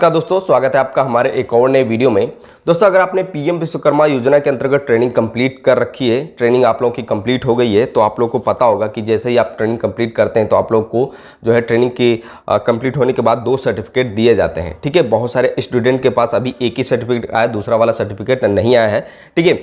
नमस्कार दोस्तों, स्वागत है आपका हमारे एक और नए वीडियो में। दोस्तों, अगर आपने पीएम विश्वकर्मा योजना के अंतर्गत ट्रेनिंग कंप्लीट कर रखी है, ट्रेनिंग आप लोगों की कंप्लीट हो गई है, तो आप लोगों को पता होगा कि जैसे ही आप ट्रेनिंग कंप्लीट करते हैं तो आप लोग को जो है ट्रेनिंग की कंप्लीट होने के बाद 2 सर्टिफिकेट दिए जाते हैं। ठीक है, बहुत सारे स्टूडेंट के पास अभी एक ही सर्टिफिकेट आया, दूसरा वाला सर्टिफिकेट नहीं आया है। ठीक है,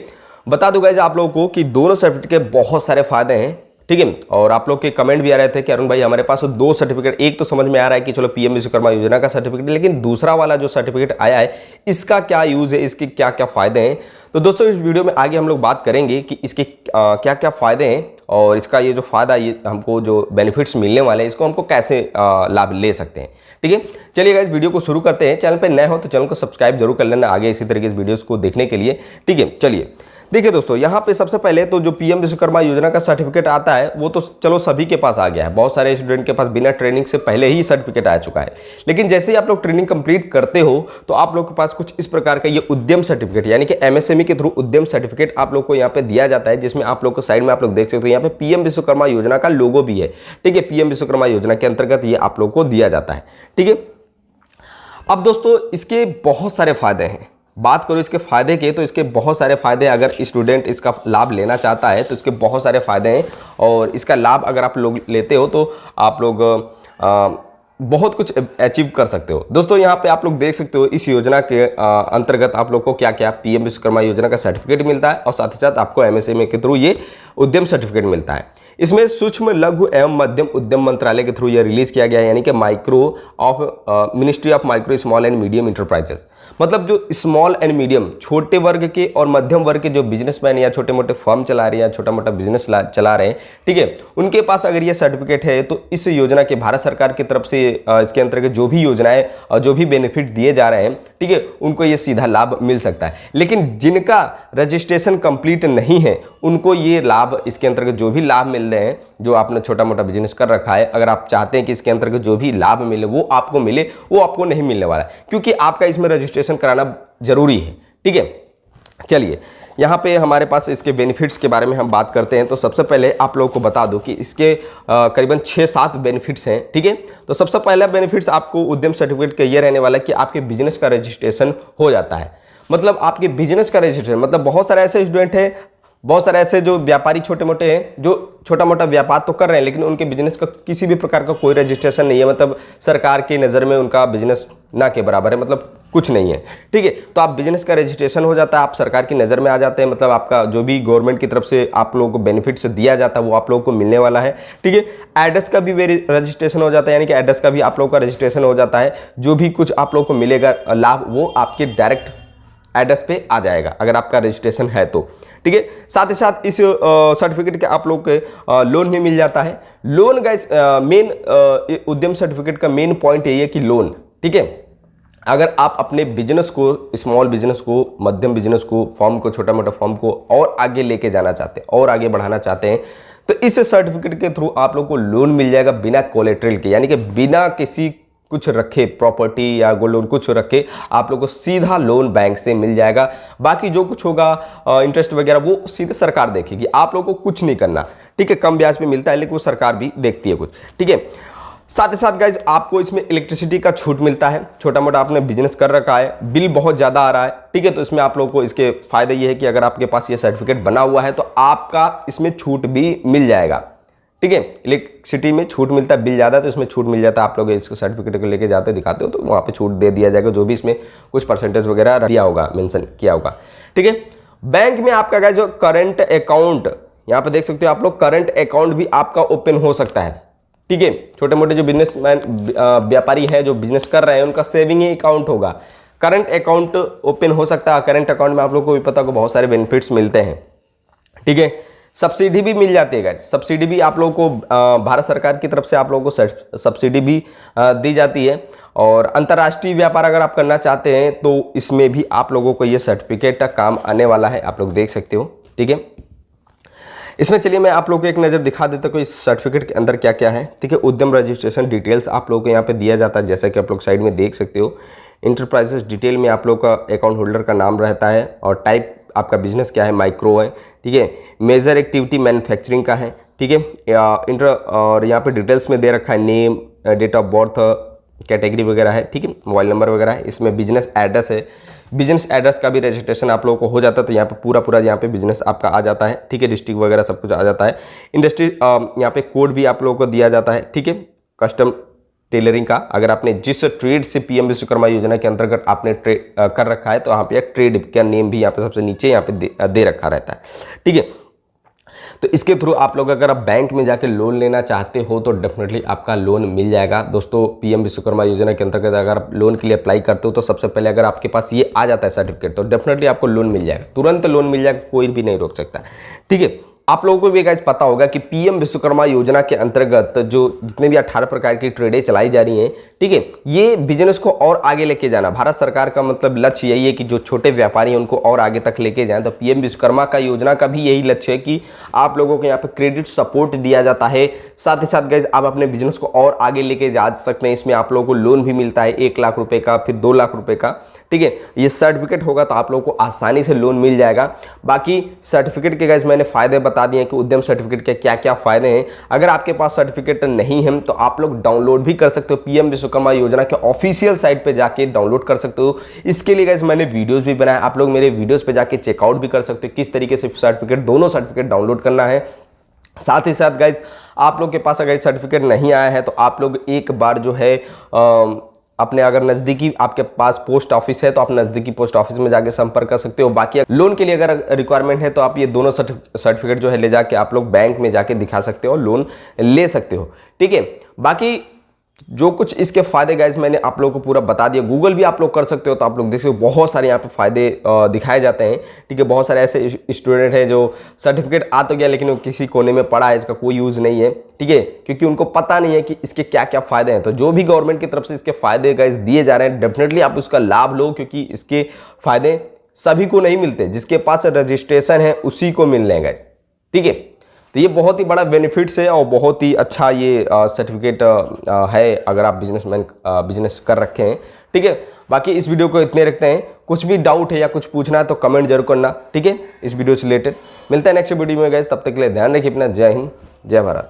बता दूंगा आप लोगों को कि दोनों सर्टिफिकेट के बहुत सारे फायदे हैं। ठीक है, और आप लोग के कमेंट भी आ रहे थे कि अरुण भाई हमारे पास 2 सर्टिफिकेट, एक तो समझ में आ रहा है कि चलो पीएम विश्वकर्मा योजना का सर्टिफिकेट, लेकिन दूसरा वाला जो सर्टिफिकेट आया है इसका क्या यूज है, इसके क्या क्या फायदे हैं। तो दोस्तों, इस वीडियो में आगे हम लोग बात करेंगे कि इसके क्या क्या फायदे हैं और इसका ये जो फायदा, ये हमको जो बेनिफिट्स मिलने वाले हैं, इसको हमको कैसे लाभ ले सकते हैं। ठीक है, चलिए गाइस वीडियो को शुरू करते हैं। चैनल पर नए हो तो चैनल को सब्सक्राइब जरूर कर लेना आगे इसी तरीके से वीडियोस को देखने के लिए। ठीक है, चलिए देखिए दोस्तों, यहाँ पे सबसे पहले तो जो पीएम विश्वकर्मा योजना का सर्टिफिकेट आता है वो तो चलो सभी के पास आ गया है। बहुत सारे स्टूडेंट के पास बिना ट्रेनिंग से पहले ही सर्टिफिकेट आ चुका है। लेकिन जैसे ही आप लोग ट्रेनिंग कंप्लीट करते हो तो आप लोग के पास कुछ इस प्रकार का ये उद्यम सर्टिफिकेट, यानी कि एमएसएमई के थ्रू उद्यम सर्टिफिकेट आप लोग को यहाँ पे दिया जाता है, जिसमें आप लोग को साइड में आप लोग देख सकते हो यहाँ पे पीएम विश्वकर्मा योजना का लोगो भी है। ठीक है, पीएम विश्वकर्मा योजना के अंतर्गत ये आप लोग को दिया जाता है। ठीक है, अब दोस्तों इसके बहुत सारे फायदे हैं। बात करो इसके फायदे के, तो इसके बहुत सारे फायदे, अगर स्टूडेंट इसका लाभ लेना चाहता है तो इसके बहुत सारे फायदे हैं। और इसका लाभ अगर आप लोग लेते हो तो आप लोग बहुत कुछ अचीव कर सकते हो। दोस्तों, यहाँ पे आप लोग देख सकते हो इस योजना के अंतर्गत आप लोग को क्या क्या पीएम विश्वकर्मा योजना का सर्टिफिकेट मिलता है और साथ ही साथ आपको एमएसएमई के थ्रू ये उद्यम सर्टिफिकेट मिलता है। इसमें सूक्ष्म लघु एवं मध्यम उद्यम मंत्रालय के थ्रू यह रिलीज किया गया है, यानी कि ministry of micro small and medium enterprises. मतलब जो स्मॉल एंड मीडियम, छोटे वर्ग के और मध्यम वर्ग के जो बिजनेसमैन या छोटे मोटे फर्म चला रहे हैं, छोटा मोटा बिजनेस चला रहे हैं, ठीक है, उनके पास अगर ये सर्टिफिकेट है तो इस योजना के भारत सरकार की तरफ से इसके अंतर्गत जो भी योजनाएं और जो भी बेनिफिट दिए जा रहे हैं, ठीक है, उनको ये सीधा लाभ मिल सकता है। लेकिन जिनका रजिस्ट्रेशन कंप्लीट नहीं है उनको ये लाभ, इसके अंतर्गत जो भी लाभ मिल रहे हैं, जो आपने छोटा मोटा बिजनेस कर रखा है, अगर आप चाहते हैं कि इसके अंतर्गत जो भी लाभ मिले वो आपको मिले, वो आपको नहीं मिलने वाला है, क्योंकि आपका इसमें रजिस्ट्रेशन कराना जरूरी है। ठीक है, चलिए यहाँ पे हमारे पास इसके बेनिफिट्स के बारे में हम बात करते हैं। तो सबसे पहले आप लोगों को बता दूं कि इसके करीबन 6-7 बेनिफिट्स हैं। ठीक है, तो सबसे पहला बेनिफिट्स आपको उद्यम सर्टिफिकेट का ये रहने वाला है कि आपके बिजनेस का रजिस्ट्रेशन हो जाता है। मतलब आपके बिजनेस का रजिस्ट्रेशन, मतलब बहुत सारे ऐसे स्टूडेंट हैं, बहुत सारे ऐसे जो व्यापारी छोटे मोटे हैं, जो छोटा मोटा व्यापार तो कर रहे हैं लेकिन उनके बिजनेस का किसी भी प्रकार का कोई रजिस्ट्रेशन नहीं है। मतलब सरकार की नज़र में उनका बिजनेस ना के बराबर है, मतलब कुछ नहीं है। ठीक है, तो आप बिजनेस का रजिस्ट्रेशन हो जाता है, आप सरकार की नज़र में आ जाते हैं। मतलब आपका जो भी गवर्नमेंट की तरफ से आप लोगों को बेनिफिट्स दिया जाता है वो आप लोगों को मिलने वाला है। ठीक है, एड्रेस का भी रजिस्ट्रेशन हो जाता है, यानी कि एड्रेस का भी आप लोगों का रजिस्ट्रेशन हो जाता है। जो भी कुछ आप लोगों को मिलेगा लाभ, वो आपके डायरेक्ट एड्रेस पे आ जाएगा अगर आपका रजिस्ट्रेशन है तो। ठीक है, साथ ही साथ इस सर्टिफिकेट के आप लोग के लोन भी मिल जाता है। लोन गाइस, मेन उद्यम सर्टिफिकेट का मेन पॉइंट यही है कि लोन। ठीक है, अगर आप अपने बिजनेस को, स्मॉल बिजनेस को, मध्यम बिजनेस को, फॉर्म को, छोटा मोटा फॉर्म को और आगे लेके जाना चाहते हैं और आगे बढ़ाना चाहते हैं, तो इस सर्टिफिकेट के थ्रू आप लोग को लोन मिल जाएगा बिना कोलेट्रल के, यानी कि बिना किसी कुछ रखे, प्रॉपर्टी या गोल्ड लोन कुछ रखे आप लोग को सीधा लोन बैंक से मिल जाएगा। बाकी जो कुछ होगा इंटरेस्ट वगैरह वो सीधे सरकार देखेगी, आप लोग को कुछ नहीं करना। ठीक है, कम ब्याज पे मिलता है लेकिन वो सरकार भी देखती है कुछ। ठीक है, साथ ही साथ गाइज आपको इसमें इलेक्ट्रिसिटी का छूट मिलता है। छोटा मोटा आपने बिजनेस कर रखा है, बिल बहुत ज़्यादा आ रहा है, ठीक है, तो इसमें आप लोग को इसके फायदे ये है कि अगर आपके पास ये सर्टिफिकेट बना हुआ है तो आपका इसमें छूट भी मिल जाएगा। ठीक है, इलेक्ट्रिसिटी में छूट मिलता है, बिल ज़्यादा है तो इसमें छूट मिल जाता है। आप लोग इसको सर्टिफिकेट को लेके जाते दिखाते हो तो वहाँ पे छूट दे दिया जाएगा, जो भी इसमें कुछ परसेंटेज वगैरह दिया होगा, मेंशन किया होगा। ठीक है, बैंक में आपका गाइस जो करंट अकाउंट, यहाँ पे देख सकते हो आप लोग, करंट अकाउंट भी आपका ओपन हो सकता है। ठीक है, छोटे मोटे जो बिजनेसमैन व्यापारी है, जो बिजनेस कर रहे हैं, उनका सेविंग अकाउंट होगा, करंट अकाउंट ओपन हो सकता है। करंट अकाउंट में आप लोग को भी पता होगा बहुत सारे बेनिफिट्स मिलते हैं। ठीक है, सब्सिडी भी मिल जाती है गाइस, सब्सिडी भी आप लोगों को भारत सरकार की तरफ से आप लोगों को सब्सिडी भी दी जाती है। और अंतर्राष्ट्रीय व्यापार अगर आप करना चाहते हैं तो इसमें भी आप लोगों को ये सर्टिफिकेट का काम आने वाला है, आप लोग देख सकते हो। ठीक है, इसमें चलिए मैं आप लोगों को एक नज़र दिखा देता हूँ इस सर्टिफिकेट के अंदर क्या क्या है। ठीक है, उद्यम रजिस्ट्रेशन डिटेल्स आप लोगों को यहाँ पे दिया जाता है, जैसा कि आप लोग साइड में देख सकते हो। इंटरप्राइजेस डिटेल में आप लोग का अकाउंट होल्डर का नाम रहता है और टाइप आपका बिजनेस क्या है, माइक्रो है। ठीक है, मेजर एक्टिविटी मैन्युफैक्चरिंग का है। ठीक है, और यहाँ पे डिटेल्स में दे रखा है name, date of birth, category वगैरह है, ठीक है, मोबाइल नंबर वगैरह है, इसमें बिजनेस एड्रेस है, बिजनेस एड्रेस का भी रजिस्ट्रेशन आप लोगों को हो जाता है। तो यहाँ पे पूरा यहाँ पे बिजनेस आपका आ जाता है, ठीक है, डिस्ट्रिक्ट वगैरह सब कुछ आ जाता है। इंडस्ट्री यहाँ पे कोड भी आप लोगों को दिया जाता है, ठीक है, कस्टम टेलरिंग का। अगर आपने जिस ट्रेड से पीएम विश्वकर्मा योजना के अंतर्गत आपने कर रखा है तो यहाँ पे ट्रेड का नेम भी यहाँ पे सबसे नीचे यहाँ पे दे रखा रहता है, ठीक है। तो इसके थ्रू आप लोग अगर आप बैंक में जाके लोन लेना चाहते हो तो डेफिनेटली आपका लोन मिल जाएगा। दोस्तों पीएम विश्वकर्मा योजना के अंतर्गत अगर आप लोन के लिए अप्लाई करते हो तो सबसे पहले अगर आपके पास ये आ जाता है सर्टिफिकेट तो डेफिनेटली आपको लोन मिल जाएगा, तुरंत लोन मिल जाएगा, कोई भी नहीं रोक सकता, ठीक है। आप लोगों को भी गाइस पता होगा कि पीएम विश्वकर्मा योजना के अंतर्गत जो जितने भी 18 प्रकार की ट्रेडें चलाई जा रही हैं, ठीक है, ये बिजनेस को और आगे लेके जाना, भारत सरकार का मतलब लक्ष्य यही है कि जो छोटे व्यापारी हैं उनको और आगे तक लेके जाएं। तो पीएम विश्वकर्मा का योजना का भी यही लक्ष्य है कि आप लोगों को यहाँ पे क्रेडिट सपोर्ट दिया जाता है, साथ ही साथ गाइस आप अपने बिजनेस को और आगे लेके जा सकते हैं। इसमें आप लोगों को लोन भी मिलता है 1 लाख रुपए का, फिर 2 लाख रुपए का, ठीक है। ये सर्टिफिकेट होगा तो आप लोगों को आसानी से लोन मिल जाएगा। बाकी सर्टिफिकेट के गाइस मैंने फायदे बता दिए कि उद्यम सर्टिफिकेट के क्या क्या फायदे हैं। अगर आपके पास सर्टिफिकेट नहीं है तो आप लोग डाउनलोड भी कर सकते हो, पीएम विश्वकर्मा योजना के ऑफिशियल साइट पे जाके डाउनलोड कर सकते हो। इसके लिए गाइस मैंने वीडियोस भी बनाए, आप लोग मेरे वीडियोस पे जाके चेकआउट भी कर सकते हो किस तरीके से सर्टिफिकेट, दोनों सर्टिफिकेट डाउनलोड करना है। साथ ही साथ गाइस आप लोग के पास अगर सर्टिफिकेट नहीं आया है तो आप लोग एक बार जो है अपने अगर नज़दीकी आपके पास पोस्ट ऑफिस है तो आप नज़दीकी पोस्ट ऑफिस में जाके संपर्क कर सकते हो। बाकी लोन के लिए अगर रिक्वायरमेंट है तो आप ये दोनों सर्टिफिकेट जो है ले जाके आप लोग बैंक में जाके दिखा सकते हो, लोन ले सकते हो, ठीक है। बाकी जो कुछ इसके फायदे गाइस मैंने आप लोगों को पूरा बता दिया। गूगल भी आप लोग कर सकते हो तो आप लोग देख सकते हो, बहुत सारे यहाँ पे फायदे दिखाए जाते हैं, ठीक है। बहुत सारे ऐसे स्टूडेंट हैं जो सर्टिफिकेट आ तो गया लेकिन वो किसी कोने में पड़ा है, इसका कोई यूज़ नहीं है, ठीक है, क्योंकि उनको पता नहीं है कि इसके क्या क्या फायदे हैं। तो जो भी गवर्नमेंट की तरफ से इसके फायदे गाइस दिए जा रहे हैं डेफिनेटली आप उसका लाभ लो, क्योंकि इसके फायदे सभी को नहीं मिलते, जिसके पास रजिस्ट्रेशन है उसी को मिल रहे हैं गाइस, ठीक है। तो ये बहुत ही बड़ा बेनिफिट्स है और बहुत ही अच्छा ये सर्टिफिकेट है अगर आप बिजनेस कर रखे हैं, ठीक है। बाकी इस वीडियो को इतने रखते हैं, कुछ भी डाउट है या कुछ पूछना है तो कमेंट जरूर करना, ठीक है, इस वीडियो से रिलेटेड। मिलता है नेक्स्ट वीडियो में गाइस, तब तक के लिए ध्यान रखिए अपना। जय हिंद, जय भारत।